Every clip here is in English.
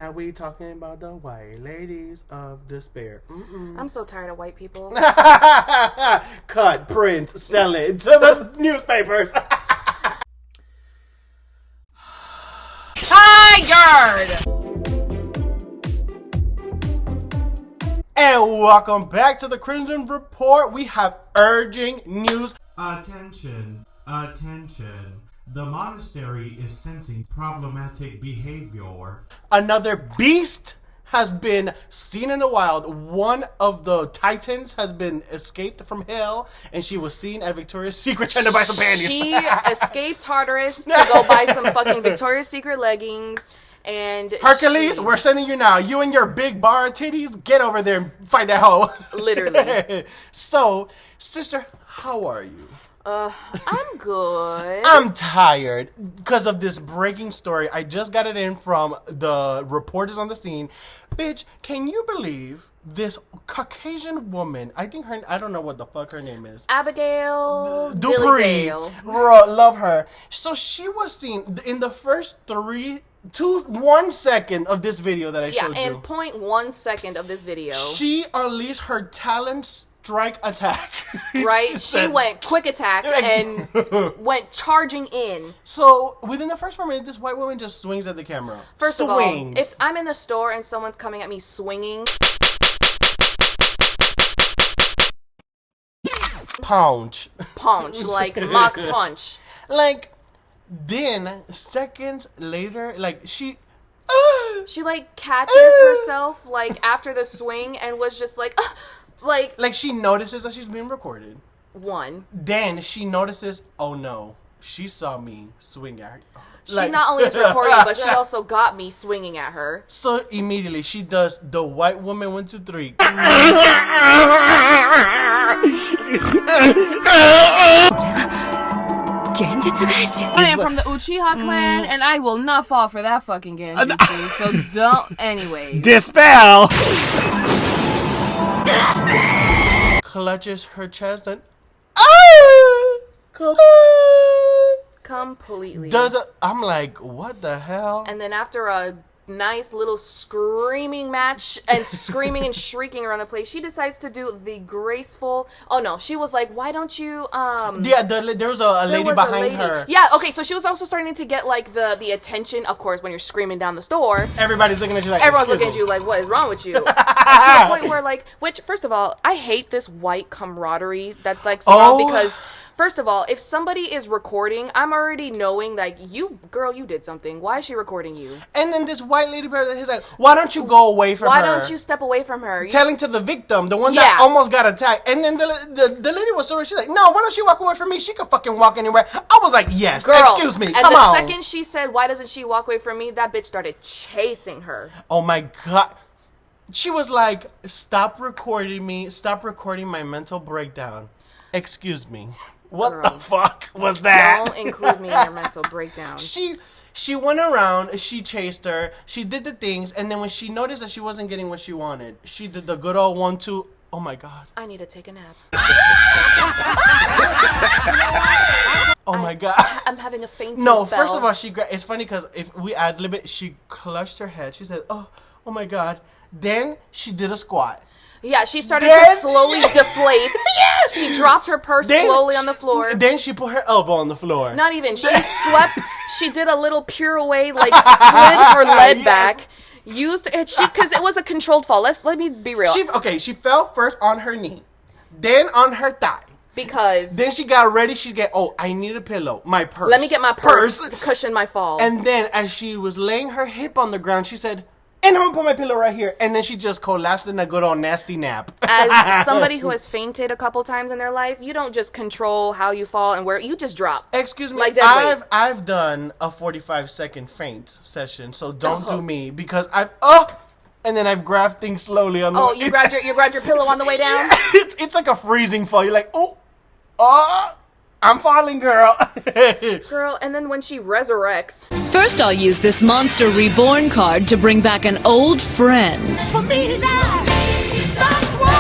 Now we talking about the white ladies of despair. I'm so tired of white people. Cut, print, sell it to the newspapers. Tired! And welcome back to the Crimson Report. We have urging news. Attention, attention. The monastery is sensing problematic behavior. Another beast has been seen in the wild. One of the titans has been escaped from hell, and she was seen at Victoria's Secret trying to buy some panties. She escaped Tartarus to go buy some fucking Victoria's Secret leggings. And Hercules, we're sending you now. You and your big bar titties, get over there and fight that hoe. Literally. So, sister, how are you? I'm good. I'm tired because of this breaking story. I just got it in from the reporters on the scene. Bitch, can you believe this Caucasian woman? I don't know what the fuck her name is. Abigail Dupree. Dillydale. Love her. So she was seen in the first 1 second of this video that I showed you. Yeah, in 0.1 second of this video. She unleashed her talent strike attack. Right? She went quick attack and went charging in. So, within the first 4 minutes, this white woman just swings at the camera. First of all, if I'm in the store and someone's coming at me swinging... Punch, like mock punch. Like, then, seconds later, like, she like catches herself like after the swing and was just like she notices that she's being recorded. One. Then she notices, oh no, she saw me swing at her. She not only is recording, but she also got me swinging at her. So immediately she does the white woman 1, 2, 3. I am from the Uchiha clan, and I will not fall for that fucking Genjutsu, so don't... Anyway. Dispel! Clutches her chest and... Completely. I'm like, what the hell? And then after a nice little screaming match and screaming and shrieking around the place, she decides to do the graceful... Oh no, she was like, why don't you Yeah, there was a lady behind her. Yeah, okay, so she was also starting to get like the attention, of course, when you're screaming down the store. Everybody's looking at you like, everyone's looking at you like, what is wrong with you? To the point where like, which first of all, I hate this white camaraderie that's like surround because first of all, if somebody is recording, I'm already knowing, like, you did something. Why is she recording you? And then this white lady, he's like, why don't you go away from her? Why don't you step away from her? Telling to the victim, the one that almost got attacked. And then the lady was so, she's like, no, why don't you walk away from me? She could fucking walk anywhere. I was like, yes, girl, excuse me, come on. And the second she said, why doesn't she walk away from me, that bitch started chasing her. Oh my God. She was like, stop recording me. Stop recording my mental breakdown. Excuse me. What Girl, the fuck was that? Don't include me in your mental breakdown. She went around, she chased her, she did the things, and then when she noticed that she wasn't getting what she wanted, she did the good old 1, 2. Oh my God. I need to take a nap. Oh my God. I'm having a fainting No, spell. first of all, it's funny because if we ad-lib it, she clutched her head. She said, oh my God. Then she did a squat. Yeah, she started to slowly deflate. Yes! She dropped her purse slowly on the floor. Then she put her elbow on the floor. Not even. She swept. She did a little pirouette, like slid her leg back. Used it because it was a controlled fall. Let me be real. She fell first on her knee, then on her thigh. Because then she got ready. I need a pillow. My purse. Let me get my purse to cushion my fall. And then as she was laying her hip on the ground, she said, and I'm gonna put my pillow right here. And then she just collapsed in a good old nasty nap. As somebody who has fainted a couple times in their life, you don't just control how you fall and where you just drop. Excuse me, like I've done a 45-second faint session, so don't do me because and then I've grabbed things slowly on the way. You grabbed your pillow on the way down? Yeah, it's like a freezing fall. You're like, I'm falling, girl. Girl, and then when she resurrects... First, I'll use this Monster Reborn card to bring back an old friend. For me, that's what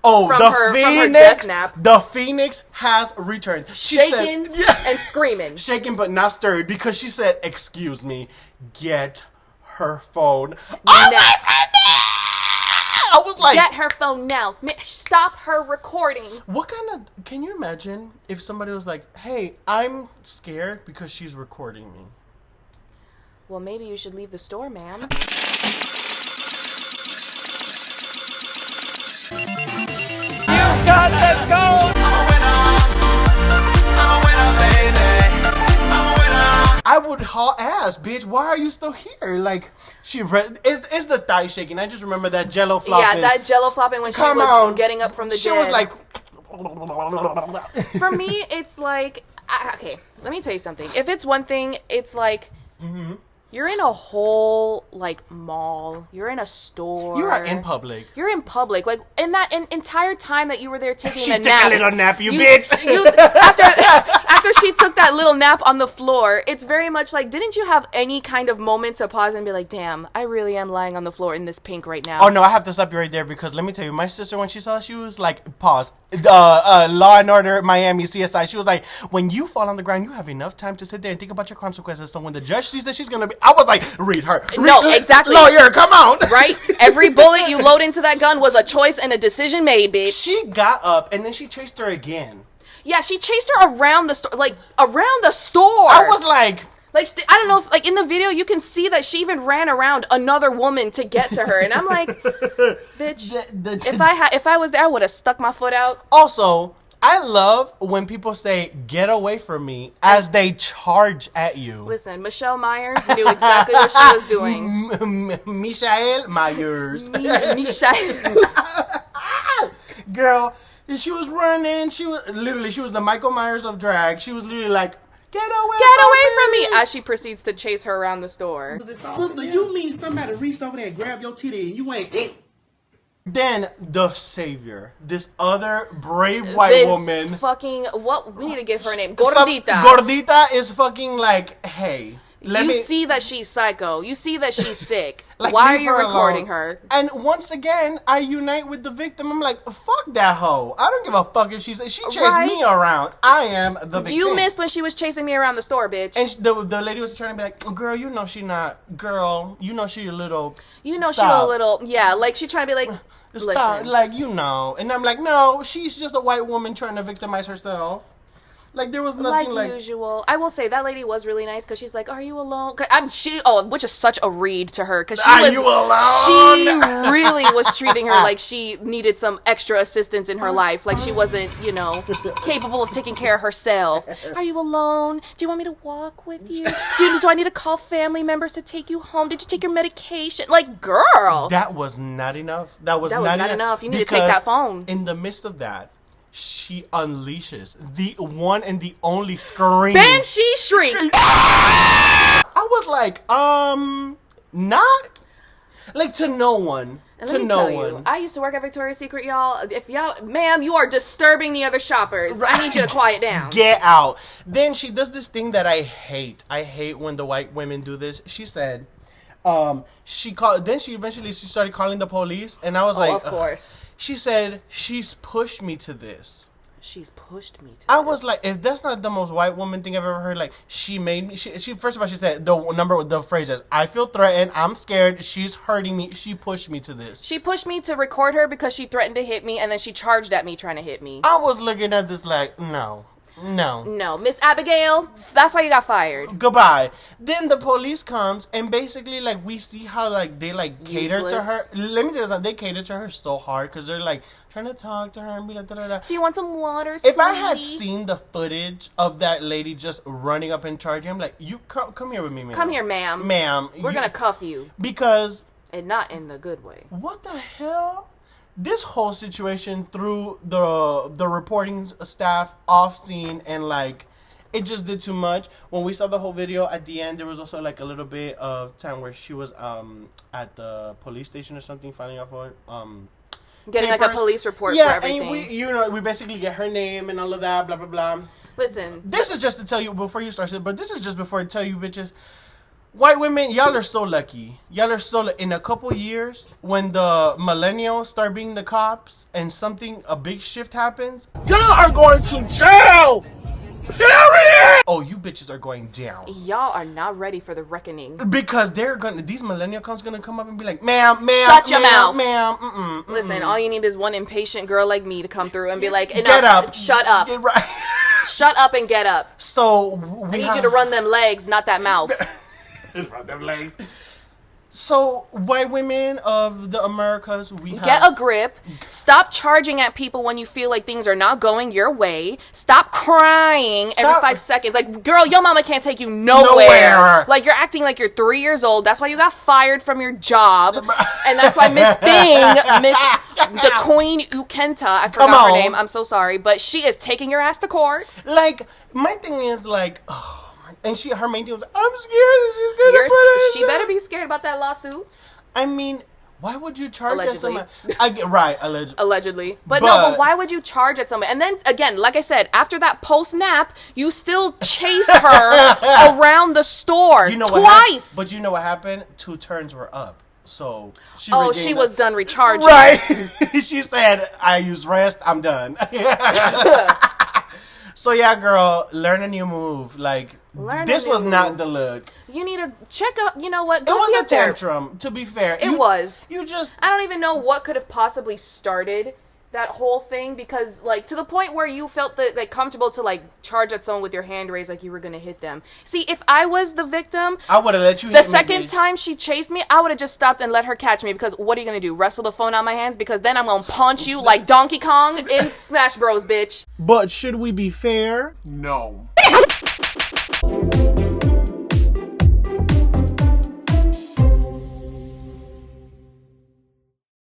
I Oh, from the her Phoenix. death nap. The Phoenix has returned. She Shaking said, yeah. and screaming. Shaking but not stirred because she said, "Excuse me, get her phone." Now. I was like, get her phone now. Stop her recording. what kind of? Can you imagine if somebody was like, "Hey, I'm scared because she's recording me." Well, maybe you should leave the store, ma'am. You got the gold. I would haul ass, bitch. Why are you still here? Like, it's the thigh shaking. I just remember that Jello flopping. Yeah, that Jello flopping when she Come was on. getting up from the She dead. was like. For me, it's like, okay, let me tell you something. If it's one thing, it's like, you're in a whole, like, mall. You're in a store. You are in public. You're in public. Like, in that entire time that you were there taking She a took nap. a little nap, you bitch. After she took that little nap on the floor, it's very much like, didn't you have any kind of moment to pause and be like, damn, I really am lying on the floor in this pink right now? Oh, no, I have to stop you right there because let me tell you, my sister, when she saw it, she was like, pause. Law and Order, Miami, CSI. She was like, when you fall on the ground, you have enough time to sit there and think about your consequences. So when the judge sees that she's going to be, I was like, read her. No, exactly. Lawyer, come on. Right? Every bullet you load into that gun was a choice and a decision made, bitch. She got up and then she chased her again. Yeah, she chased her around the store, like, around the store. I was like, I don't know if, like, in the video, you can see that she even ran around another woman to get to her. And I'm like, bitch, if I was there, I would have stuck my foot out. Also, I love when people say, get away from me, as they charge at you. Listen, Michelle Myers knew exactly what she was doing. Michael Myers. Michelle. Girl, she was running. She was the Michael Myers of drag. She was literally like, get away from me! As she proceeds to chase her around the store. Sister, you mean somebody reached over there and grabbed your titty and you ain't... Then the savior, this other brave white woman. Fucking, what? We need to give her a name. Gordita. Gordita is fucking like, hey. See that she's psycho. You see that she's sick. Like, why are leave you her recording alone. her? And once again, I unite with the victim. I'm like, fuck that hoe. I don't give a fuck if she chased me around. I am the victim. You missed when she was chasing me around the store, bitch. And the lady was trying to be like, girl, you know she not. Girl, you know she a little. You know stop. she a little. Yeah, like she trying to be like, Stop. listen. Like, you know. And I'm like, no, she's just a white woman trying to victimize herself. Like, there was nothing like usual. I will say that lady was really nice because she's like, "Are you alone?" Which is such a read to her because you alone? She really was treating her like she needed some extra assistance in her life, like she wasn't, capable of taking care of herself. Are you alone? Do you want me to walk with you? Do I need to call family members to take you home? Did you take your medication? Like, girl, that was not enough. That was not enough. You need to take that phone. In the midst of that, she unleashes the one and the only scream. Banshee shriek. I was like, not like to no one. And let me tell you, I used to work at Victoria's Secret, y'all. Ma'am, you are disturbing the other shoppers. I need you to quiet down. Get out. Then she does this thing that I hate. I hate when the white women do this. She said, she eventually started calling the police, and I was like, of course. She said, she's pushed me to this. She's pushed me to I was like, if that's not the most white woman thing I've ever heard, like, she made me, she first of all, she said, the phrase is, I feel threatened, I'm scared, she's hurting me, she pushed me to this. She pushed me to record her because she threatened to hit me, and then she charged at me trying to hit me. I was looking at this like, no. No, Miss Abigail, that's why you got fired. Goodbye. Then the police comes and basically like we see how like they like cater to her. Let me tell you something. They cater to her so hard because they're like trying to talk to her and be like, da-da-da. Do you want some water? If I had seen the footage of that lady just running up and charging, I'm like, you come here with me, ma'am. Come here, ma'am. Ma'am, we're gonna cuff you because and not in the good way. What the hell? This whole situation threw the reporting staff off scene and like it just did too much. When we saw the whole video at the end, there was also like a little bit of time where she was at the police station or something filing out for getting papers. Like a police report yeah, for everything. and we basically get her name and all of that, blah blah blah. Listen, this is just to tell you before you start, but this is just before I tell you bitches. White women, y'all are so lucky. Y'all are so in a couple years, when the millennials start being the cops and a big shift happens. Y'all are going to jail! Period! Oh, you bitches are going down. Y'all are not ready for the reckoning. Because these millennial cops gonna come up and be like, ma'am, Shut your mouth. Ma'am, Listen, all you need is one impatient girl like me to come through and be like, enough, get up. shut up. Get right. Shut up and get up. So, I need you to run them legs, not that mouth. Run them legs. So, white women of the Americas, we have... Get a grip. Stop charging at people when you feel like things are not going your way. Stop crying every 5 seconds. Like, girl, your mama can't take you nowhere. Like, you're acting like you're 3 years old. That's why you got fired from your job. And that's why Miss the Queen Ukenta, I forgot her name. I'm so sorry. But she is taking your ass to court. Like, my thing is, like... Oh, and her main thing was, I'm scared that she's gonna put it. She better be scared about that lawsuit. I mean, why would you charge Allegedly. at somebody? Right, allegedly. But why would you charge at somebody? And then, again, like I said, after that post-nap, you still chase her around the store twice. But you know what happened? 2 turns were up. So she was done recharging. Right. She said, I use rest, I'm done. So yeah, girl, learn a new move. Like, this was not the look. You need to check up. You know what? It was a tantrum, to be fair. It was. I don't even know what could have possibly started that whole thing, because, like, to the point where you felt comfortable to, like, charge at someone with your hand raised like you were gonna hit them. See, if I was the victim, I would have let you hit the me, second bitch. time she chased me, I would have just stopped and let her catch me, because what are you gonna do? Wrestle the phone out of my hands? Because then I'm gonna punch you like Donkey Kong in Smash Bros, bitch. But should we be fair? No.